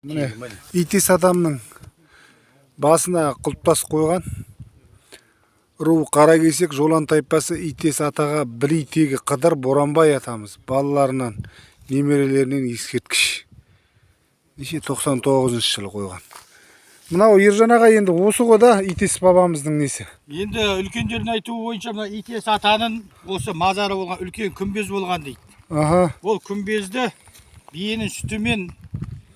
Міне итес адамның басына құлпытас қойған ру Қаракесек Жолан тайпасы итес атаға бір итегі Қыдыр Боранбай атамыз балаларынан немерелерінен ескерткіш. Неше 99 жылы қойған. Мынау Ержан аға енді осы ғой да итес бабамыздың несі. Енді үлкендердің айтуы бойынша мына итес атаның осы мазары болған үлкен күмбез болған дейді. Аха. Ол күмбезді биенің сүтімен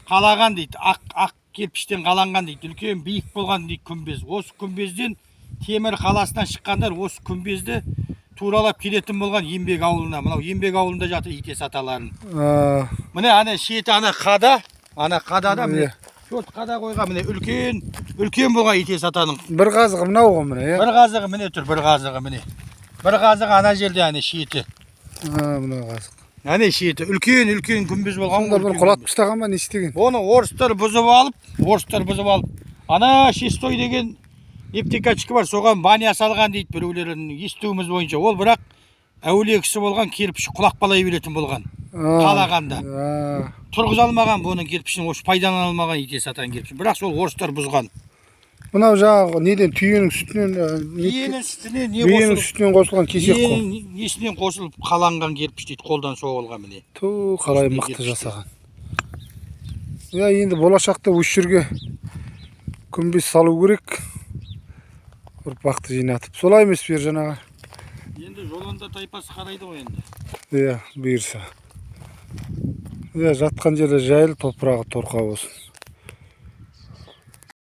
қалаған дейді. Ақ кирпиштен қаланған дейді. Үлкен биік болған дейді күмбез. Осы күмбезден Темір қаласынан шыққандар осы күмбезді туралап келетін болған Еңбек ауылына. Мынау Еңбек ауылында жатыр итес аталарын. Міне ана шеті ана қадада міне төрт қада қойған міне үлкен болған итес атаның. Бір қазығы мынау ғой міне, Бір қазығы міне тұр, бір қазығы міне. Бір қазығы ана жерде ана шеті. Мына қазық. Ане шеті үлкен күмбез болған. Сонда бір құлатып тастаған ба не істеген? Оны орыстар бұзып алып, ана шестой деген ептекачка бар, соған баня салған дейді біреулердің естуіміз бойынша. Ол бірақ әулие кісі болған, кирпіші құлақ балай беретін болған. Қалағанда. Тұрғыз алмаған бұның кирпішін, осы пайдалана алмаған итес атаның кирпішін. Бірақ сол орыстар бұзған. Мынау жаңағы неден түйенің сүтінен Биенің сүтінен қосылған кесек қой. Несінен қосылып қаланған кирпіш дейді, қолдан соғылған міне. Қалай мықты жасаған. Енді болашақта осы жерге күмбез салу керек. Ұрпақты жинатып. Солай емес пе Ержан аға? Енді Жоланда тайпасы қарайды ғой енді. Бұйырса. Жатқан жерде жайлы, топырағы торқа болсын.